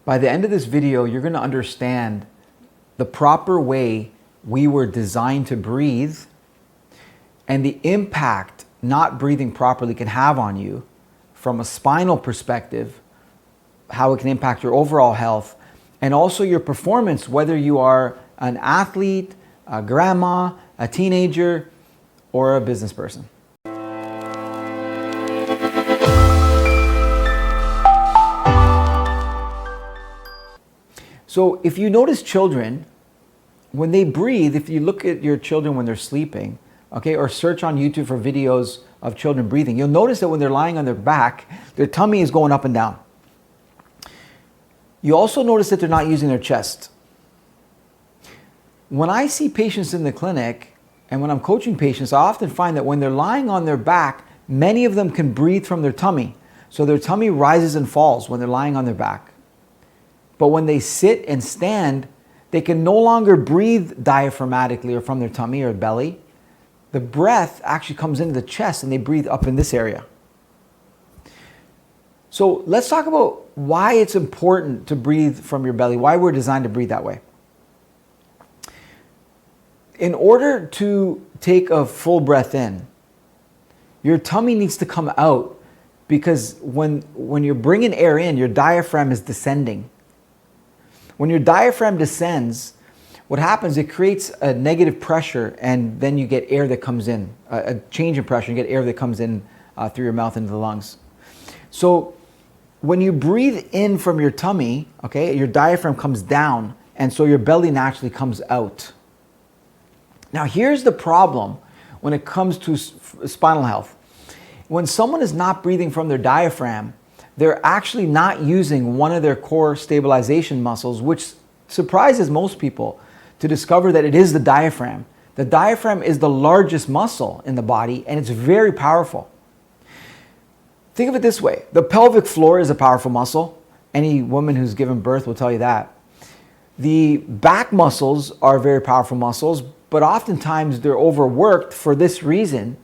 By the end of this video, you're going to understand the proper way we were designed to breathe and the impact not breathing properly can have on you from a spinal perspective, how it can impact your overall health, and also your performance, whether you are an athlete, a grandma, a teenager, or a business person. So if you notice children, when they breathe, if you look at your children when they're sleeping, okay, or search on YouTube for videos of children breathing, you'll notice that when they're lying on their back, their tummy is going up and down. You also notice that they're not using their chest. When I see patients in the clinic and when I'm coaching patients, I often find that when they're lying on their back, many of them can breathe from their tummy. So their tummy rises and falls when they're lying on their back. But when they sit and stand, they can no longer breathe diaphragmatically or from their tummy or belly. The breath actually comes into the chest and they breathe up in this area. So let's talk about why it's important to breathe from your belly, why we're designed to breathe that way. In order to take a full breath in, your tummy needs to come out because when you're bringing air in, your diaphragm is descending. When your diaphragm descends, what happens, it creates a negative pressure and then you get air that comes in, a change in pressure, you get air that comes in through your mouth into the lungs. So when you breathe in from your tummy, okay, your diaphragm comes down and so your belly naturally comes out. Now here's the problem when it comes to spinal health. When someone is not breathing from their diaphragm, they're actually not using one of their core stabilization muscles, which surprises most people to discover that it is the diaphragm. The diaphragm is the largest muscle in the body and it's very powerful. Think of it this way. The pelvic floor is a powerful muscle. Any woman who's given birth will tell you that. The back muscles are very powerful muscles, but oftentimes they're overworked for this reason.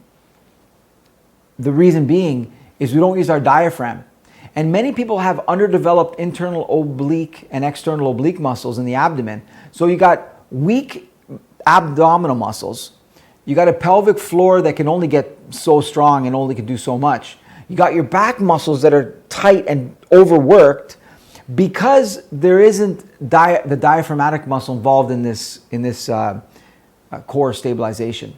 The reason being is we don't use our diaphragm. And many people have underdeveloped internal oblique and external oblique muscles in the abdomen. So you got weak abdominal muscles. You got a pelvic floor that can only get so strong and only can do so much. You got your back muscles that are tight and overworked because there isn't the diaphragmatic muscle involved in this core stabilization.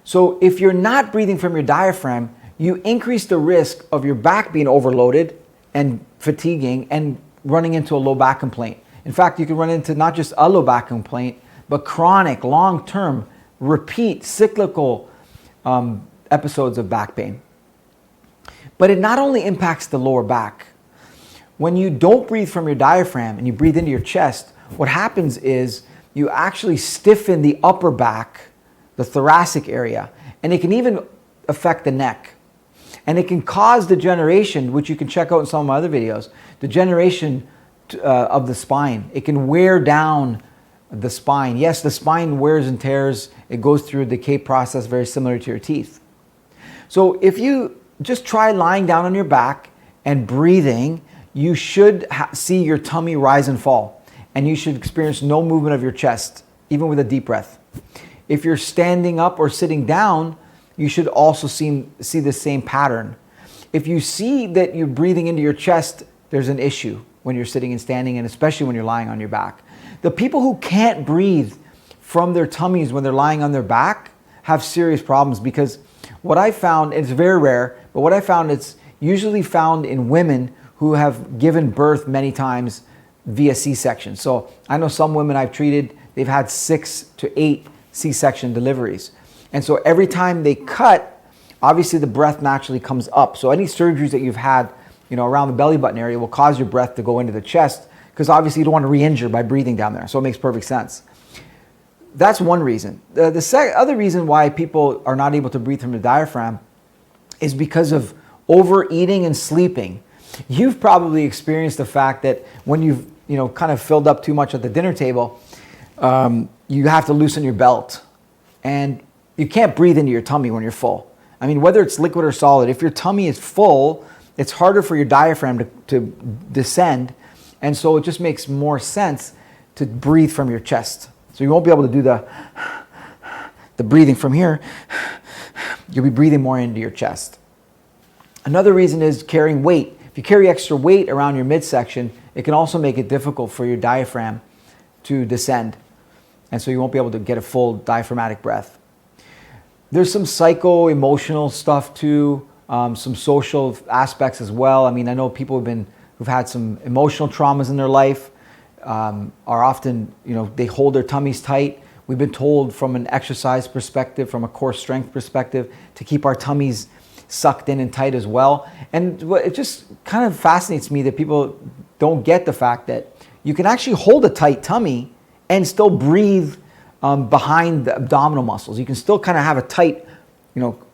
So if you're not breathing from your diaphragm, you increase the risk of your back being overloaded and fatiguing and running into a low back complaint. In fact, you can run into not just a low back complaint, but chronic, long-term, repeat, cyclical episodes of back pain. But it not only impacts the lower back. When you don't breathe from your diaphragm and you breathe into your chest, what happens is you actually stiffen the upper back, the thoracic area, and it can even affect the neck. And it can cause degeneration, which you can check out in some of my other videos, degeneration of the spine. It can wear down the spine. Yes, the spine wears and tears. It goes through a decay process very similar to your teeth. So if you just try lying down on your back and breathing, you should see your tummy rise and fall. And you should experience no movement of your chest, even with a deep breath. If you're standing up or sitting down, you should also see the same pattern. If you see that you're breathing into your chest, there's an issue when you're sitting and standing, and especially when you're lying on your back. The people who can't breathe from their tummies when they're lying on their back have serious problems because what I found, it's very rare, but what I found, it's usually found in women who have given birth many times via C-section. So I know some women I've treated, they've had 6 to 8 C-section deliveries. And so every time they cut, obviously the breath naturally comes up. So any surgeries that you've had, around the belly button area will cause your breath to go into the chest because obviously you don't want to re-injure by breathing down there. So it makes perfect sense. That's one reason. The other reason why people are not able to breathe from the diaphragm is because of overeating and sleeping. You've probably experienced the fact that when you've kind of filled up too much at the dinner table, you have to loosen your belt. And you can't breathe into your tummy when you're full. I mean, whether it's liquid or solid, if your tummy is full, it's harder for your diaphragm to descend And so it just makes more sense to breathe from your chest. So you won't be able to do the breathing from here. You'll be breathing more into your chest. Another reason is carrying weight. If you carry extra weight around your midsection, it can also make it difficult for your diaphragm to descend. And so you won't be able to get a full diaphragmatic breath. There's some psycho-emotional stuff too, some social aspects as well. I mean, I know people who've had some emotional traumas in their life are often, they hold their tummies tight. We've been told from an exercise perspective, from a core strength perspective, to keep our tummies sucked in and tight as well. And it just kind of fascinates me that people don't get the fact that you can actually hold a tight tummy and still breathe behind the abdominal muscles. You can still kind of have a tight,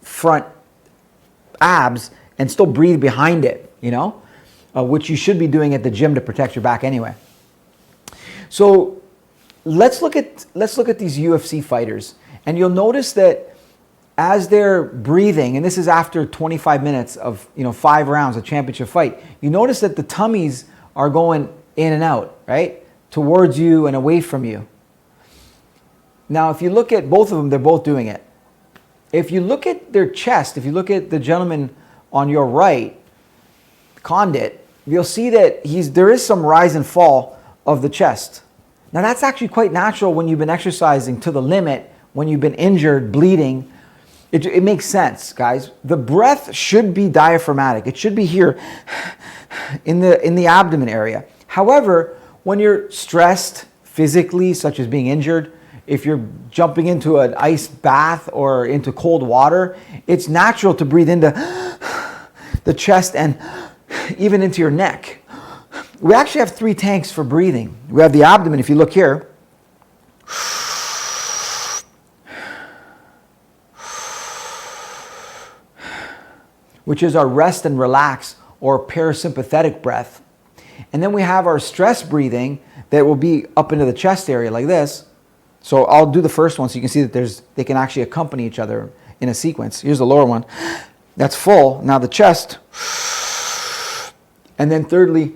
front abs and still breathe behind it, which you should be doing at the gym to protect your back anyway. So let's look at these UFC fighters, and you'll notice that as they're breathing, and this is after 25 minutes of 5 rounds, a championship fight, you notice that the tummies are going in and out, right? Towards you and away from you. Now, if you look at both of them, they're both doing it. If you look at their chest, if you look at the gentleman on your right, Condit, you'll see that there is some rise and fall of the chest. Now, that's actually quite natural when you've been exercising to the limit, when you've been injured, bleeding. It makes sense, guys. The breath should be diaphragmatic. It should be here in the abdomen area. However, when you're stressed physically, such as being injured, if you're jumping into an ice bath or into cold water, it's natural to breathe into the chest and even into your neck. We actually have 3 tanks for breathing. We have the abdomen, if you look here. Which is our rest and relax or parasympathetic breath. And then we have our stress breathing that will be up into the chest area like this. So I'll do the first one so you can see that they can actually accompany each other in a sequence. Here's the lower one. That's full. Now the chest. And then thirdly,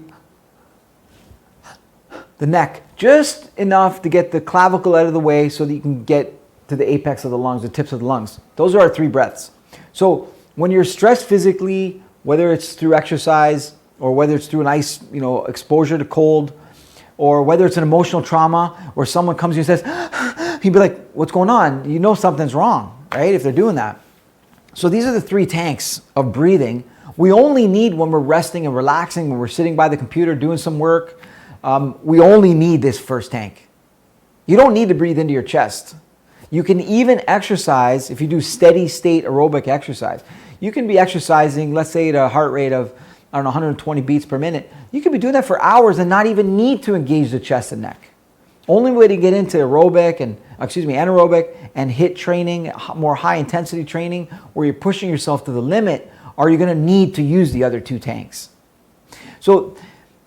the neck. Just enough to get the clavicle out of the way so that you can get to the apex of the lungs, the tips of the lungs. Those are our 3 breaths. So when you're stressed physically, whether it's through exercise or whether it's through an ice, exposure to cold, or whether it's an emotional trauma where someone comes to you and says, you'd be like, what's going on? You know something's wrong, right? If they're doing that. So these are the 3 tanks of breathing. We only need when we're resting and relaxing, when we're sitting by the computer doing some work, we only need this first tank. You don't need to breathe into your chest. You can even exercise if you do steady state aerobic exercise. You can be exercising, let's say at a heart rate of, 120 beats per minute. You could be doing that for hours and not even need to engage the chest and neck. Only way to get into anaerobic and HIIT training, more high intensity training, where you're pushing yourself to the limit, are you going to need to use the other 2 tanks. So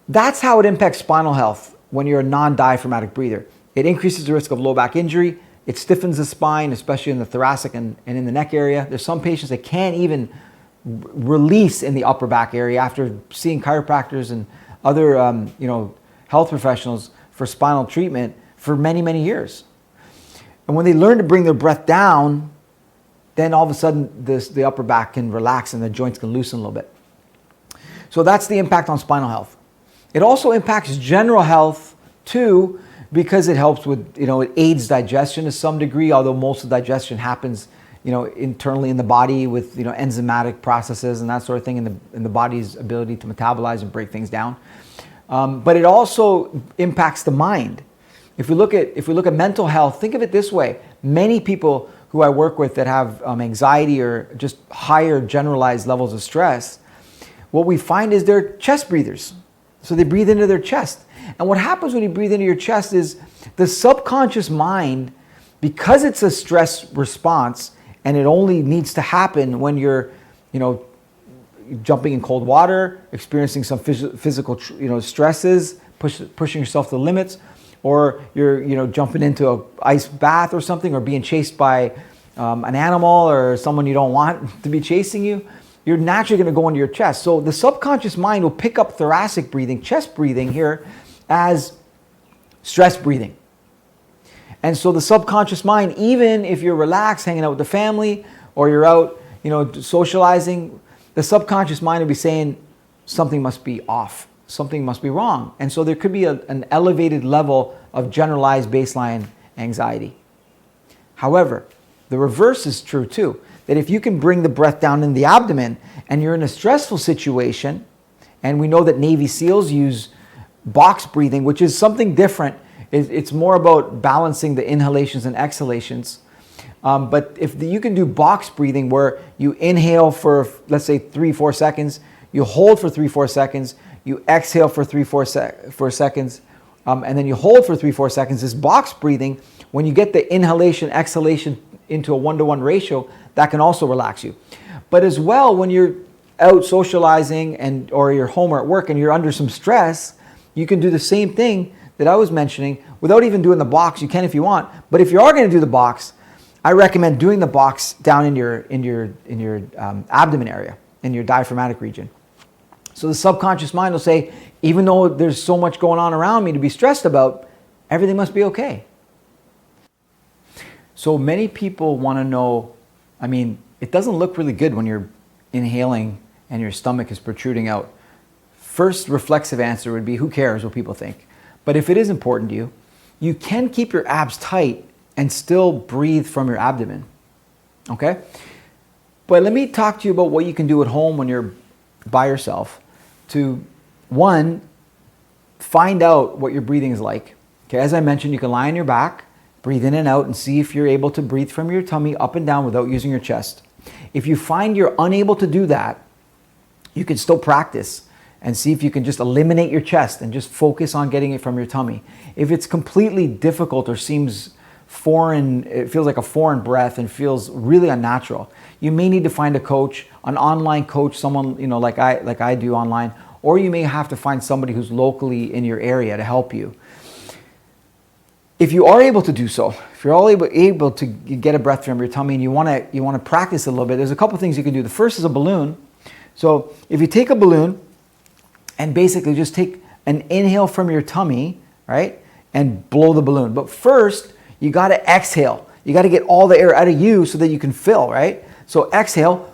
that's how it impacts spinal health when you're a non-diaphragmatic breather. It increases the risk of low back injury. It stiffens the spine, especially in the thoracic and in the neck area. There's some patients that can't even release in the upper back area after seeing chiropractors and other health professionals for spinal treatment for many, many years. And when they learn to bring their breath down, then all of a sudden the upper back can relax and the joints can loosen a little bit. So that's the impact on spinal health. It also impacts general health too, because it helps with, it aids digestion to some degree, although most of digestion happens internally in the body with, enzymatic processes and that sort of thing in the body's ability to metabolize and break things down. But it also impacts the mind. If we look at mental health, think of it this way. Many people who I work with that have anxiety or just higher generalized levels of stress, what we find is they're chest breathers. So they breathe into their chest. And what happens when you breathe into your chest is the subconscious mind, because it's a stress response, and it only needs to happen when you're, jumping in cold water, experiencing some physical, stresses, pushing yourself to the limits, or you're, jumping into an ice bath or something, or being chased by an animal or someone you don't want to be chasing you. you're naturally going to go into your chest. So the subconscious mind will pick up thoracic breathing, chest breathing here as stress breathing. And so the subconscious mind, even if you're relaxed, hanging out with the family, or you're out, socializing, the subconscious mind will be saying something must be off, something must be wrong. And so there could be an elevated level of generalized baseline anxiety. However, the reverse is true too, that if you can bring the breath down in the abdomen and you're in a stressful situation, and we know that Navy SEALs use box breathing, which is something different. It's more about balancing the inhalations and exhalations. But if you can do box breathing where you inhale for, let's say, 3-4 seconds, you hold for 3-4 seconds, you exhale for 3-4 seconds, and then you hold for 3-4 seconds, this box breathing, when you get the inhalation, exhalation into a 1-to-1 ratio, that can also relax you. But as well, when you're out socializing or you're home or at work and you're under some stress, you can do the same thing that I was mentioning without even doing the box. You can if you want, but if you are going to do the box, I recommend doing the box down in your abdomen area, in your diaphragmatic region. So the subconscious mind will say, even though there's so much going on around me to be stressed about, everything must be okay. So many people want to know, it doesn't look really good when you're inhaling and your stomach is protruding out. First reflexive answer would be, who cares what people think? But if it is important to you, you can keep your abs tight and still breathe from your abdomen, okay? But let me talk to you about what you can do at home when you're by yourself to, one, find out what your breathing is like. Okay, as I mentioned, you can lie on your back, breathe in and out, and see if you're able to breathe from your tummy up and down without using your chest. If you find you're unable to do that, you can still practice and see if you can just eliminate your chest and just focus on getting it from your tummy. If it's completely difficult or seems foreign, it feels like a foreign breath and feels really unnatural, you may need to find a coach, an online coach, someone like I do online, or you may have to find somebody who's locally in your area to help you. If you are able to do so, if you're all able to get a breath from your tummy and you want to practice a little bit, there's a couple things you can do. The first is a balloon. So if you take a balloon and basically just take an inhale from your tummy, right, and blow the balloon. But first, you got to exhale. You got to get all the air out of you so that you can fill, right? So exhale.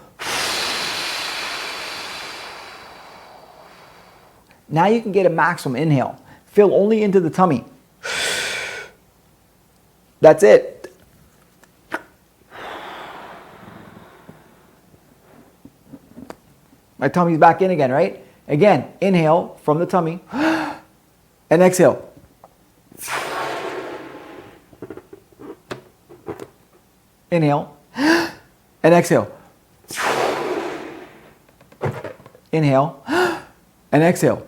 Now you can get a maximum inhale. Fill only into the tummy. That's it. My tummy's back in again, right? Again, inhale from the tummy and exhale. Inhale and exhale. Inhale and exhale.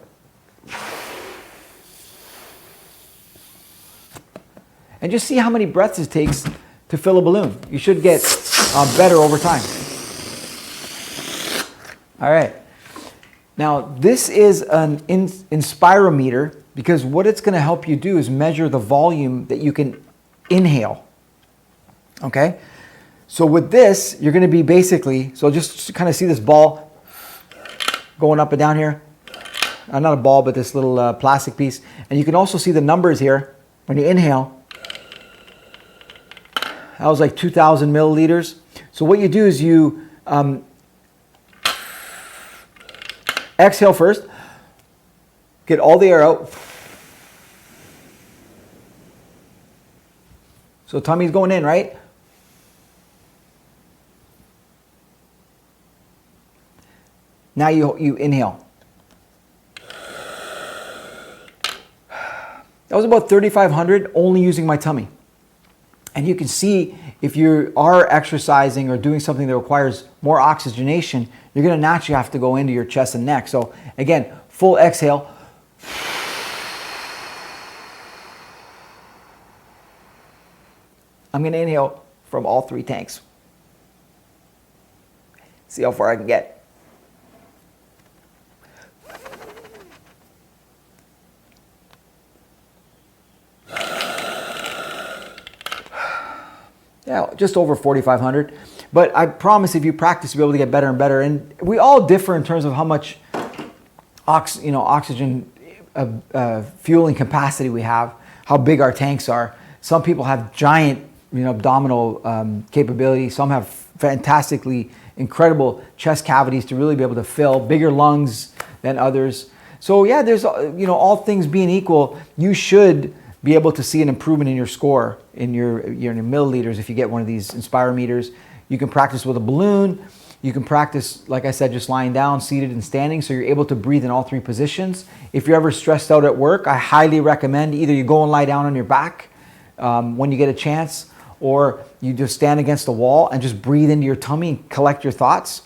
And just see how many breaths it takes to fill a balloon. You should get better over time. All right. Now, this is an inspirometer because what it's going to help you do is measure the volume that you can inhale. Okay? So with this, you're going to be basically, so just kind of see this ball going up and down here. Not a ball, but this little plastic piece. And you can also see the numbers here when you inhale. That was like 2,000 milliliters. So what you do is you exhale first, get all the air out. So tummy's going in, right? Now you inhale. That was about 3,500 only using my tummy. And you can see if you are exercising or doing something that requires more oxygenation, you're going to naturally have to go into your chest and neck. So again, full exhale. I'm going to inhale from all three tanks. See how far I can get. Yeah, just over 4,500. But I promise if you practice, you'll be able to get better and better. And we all differ in terms of how much oxygen fueling capacity we have, how big our tanks are. Some people have giant abdominal capability. Some have fantastically incredible chest cavities to really be able to fill, bigger lungs than others. So yeah, there's all things being equal, you should be able to see an improvement in your score in your milliliters if you get one of these inspirometers. You can practice with a balloon. You can practice, like I said, just lying down, seated, and standing, so you're able to breathe in all three positions. If you're ever stressed out at work, I highly recommend either you go and lie down on your back when you get a chance, or you just stand against the wall and just breathe into your tummy and collect your thoughts.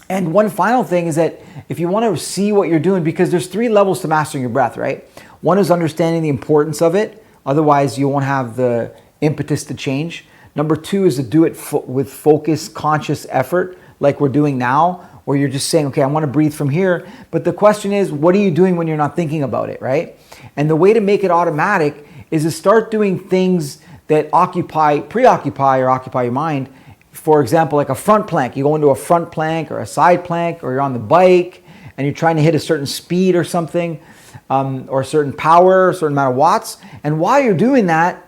And one final thing is that if you want to see what you're doing, because there's 3 levels to mastering your breath, right? One is understanding the importance of it. Otherwise, you won't have the impetus to change. Number 2 is to do it with focus, conscious effort, like we're doing now, where you're just saying, okay, I want to breathe from here. But the question is, what are you doing when you're not thinking about it, right? And the way to make it automatic is to start doing things that preoccupy your mind. For example, like a front plank. You go into a front plank or a side plank, or you're on the bike and you're trying to hit a certain speed or something, or a certain power, a certain amount of watts. And while you're doing that,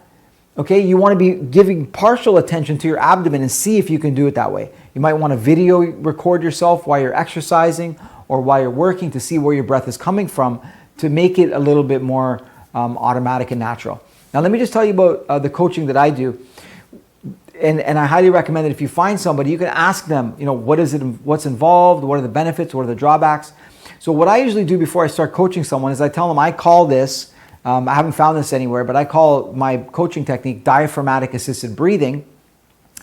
okay, you want to be giving partial attention to your abdomen and see if you can do it that way. You might want to video record yourself while you're exercising or while you're working to see where your breath is coming from, to make it a little bit more automatic and natural. Now, let me just tell you about the coaching that I do. And I highly recommend that if you find somebody, you can ask them, what's involved, what are the benefits, what are the drawbacks. So what I usually do before I start coaching someone is I tell them I call this, I haven't found this anywhere, but I call my coaching technique diaphragmatic assisted breathing.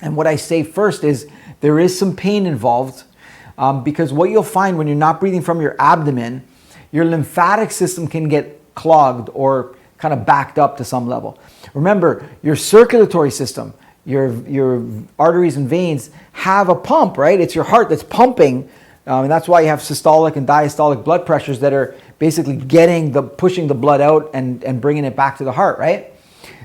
And what I say first is there is some pain involved, because what you'll find when you're not breathing from your abdomen, your lymphatic system can get clogged or kind of backed up to some level. Remember, your circulatory system, your arteries and veins have a pump, right? It's your heart that's pumping, and that's why you have systolic and diastolic blood pressures that are basically pushing the blood out and bringing it back to the heart, right?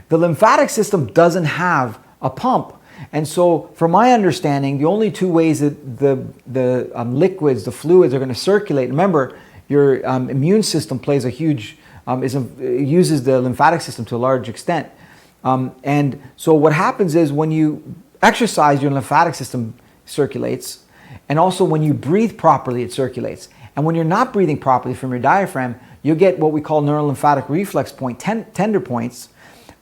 The lymphatic system doesn't have a pump. And so, from my understanding, the only 2 ways that the liquids, the fluids are going to circulate, remember, your immune system plays a huge, uses the lymphatic system to a large extent. And so what happens is when you exercise, your lymphatic system circulates. And also when you breathe properly, it circulates. And when you're not breathing properly from your diaphragm, you'll get what we call neurolymphatic reflex point, tender points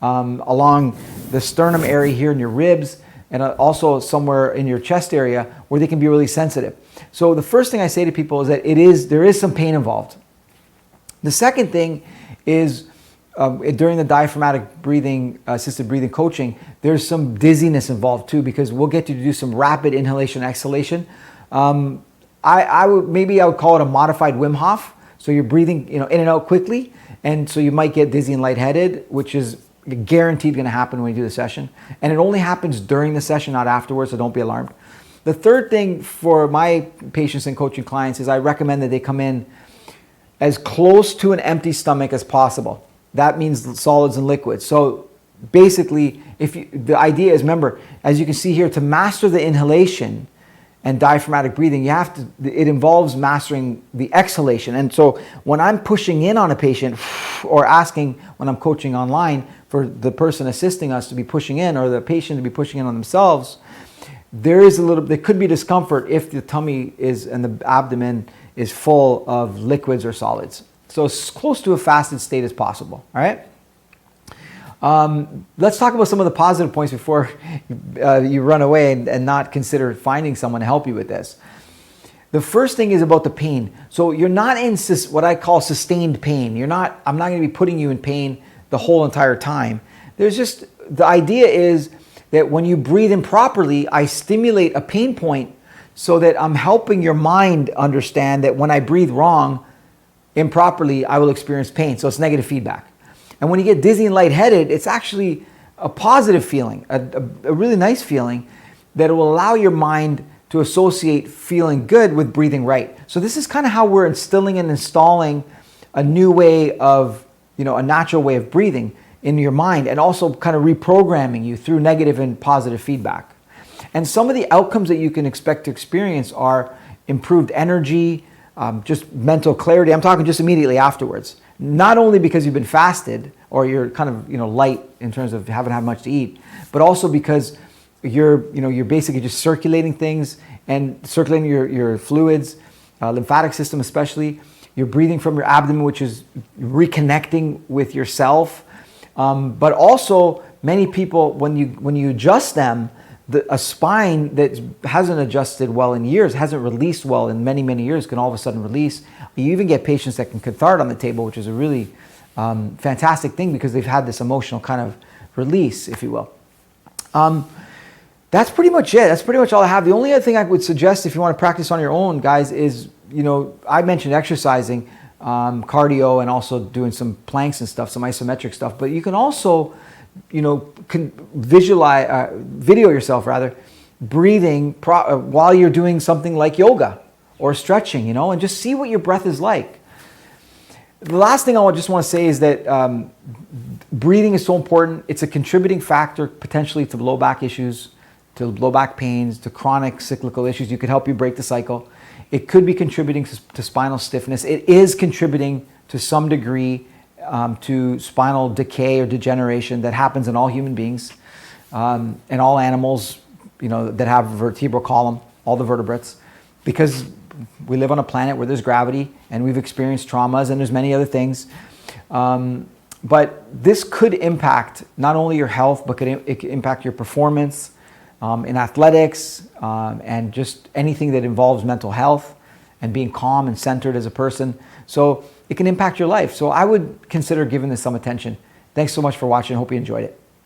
along the sternum area here in your ribs, and also somewhere in your chest area where they can be really sensitive. So the first thing I say to people is that there is some pain involved. The second thing is during the diaphragmatic breathing, assisted breathing coaching, there's some dizziness involved too, because we'll get you to do some rapid inhalation, exhalation. I would call it a modified Wim Hof. So you're breathing, in and out quickly, and so you might get dizzy and lightheaded, which is guaranteed going to happen when you do the session. And it only happens during the session, not afterwards, so don't be alarmed. The third thing for my patients and coaching clients is I recommend that they come in as close to an empty stomach as possible. That means solids and liquids. So basically, the idea is, remember, as you can see here, to master the inhalation and diaphragmatic breathing, it involves mastering the exhalation. And so when I'm pushing in on a patient, or asking when I'm coaching online for the person assisting us to be pushing in, or the patient to be pushing in on themselves, there could be discomfort if the tummy and the abdomen is full of liquids or solids. So as close to a fasted state as possible, all right? Let's talk about some of the positive points before you run away and not consider finding someone to help you with this. The first thing is about the pain. So you're not in what I call sustained pain. I'm not going to be putting you in pain the whole entire time. The idea is that when you breathe improperly, I stimulate a pain point so that I'm helping your mind understand that when I breathe wrong, improperly, I will experience pain. So it's negative feedback. And when you get dizzy and lightheaded, it's actually a positive feeling, a really nice feeling that will allow your mind to associate feeling good with breathing right. So this is kind of how we're instilling and installing a new way of, a natural way of breathing in your mind, and also kind of reprogramming you through negative and positive feedback. And some of the outcomes that you can expect to experience are improved energy, just mental clarity. I'm talking just immediately afterwards. Not only because you've been fasted or you're kind of light in terms of haven't had much to eat, but also because you're basically just circulating things and circulating your fluids, lymphatic system especially. You're breathing from your abdomen, which is reconnecting with yourself. But also, many people, when you adjust them, a spine that hasn't adjusted well in years, hasn't released well in many, many years, can all of a sudden release. You even get patients that can cathart on the table, which is a really fantastic thing because they've had this emotional kind of release, if you will. That's pretty much it. That's pretty much all I have. The only other thing I would suggest if you want to practice on your own, guys, is, I mentioned exercising, cardio, and also doing some planks and stuff, some isometric stuff. But you can also, video yourself rather, breathing while you're doing something like yoga or stretching, and just see what your breath is like. The last thing I just want to say is that breathing is so important. It's a contributing factor potentially to low back issues, to low back pains, to chronic cyclical issues. You could help you break the cycle. It could be contributing to spinal stiffness. It is contributing to some degree to spinal decay or degeneration that happens in all human beings and all animals, that have a vertebral column, all the vertebrates, because we live on a planet where there's gravity and we've experienced traumas and there's many other things. But this could impact not only your health, but it could impact your performance in athletics and just anything that involves mental health and being calm and centered as a person. So it can impact your life. So I would consider giving this some attention. Thanks so much for watching. Hope you enjoyed it.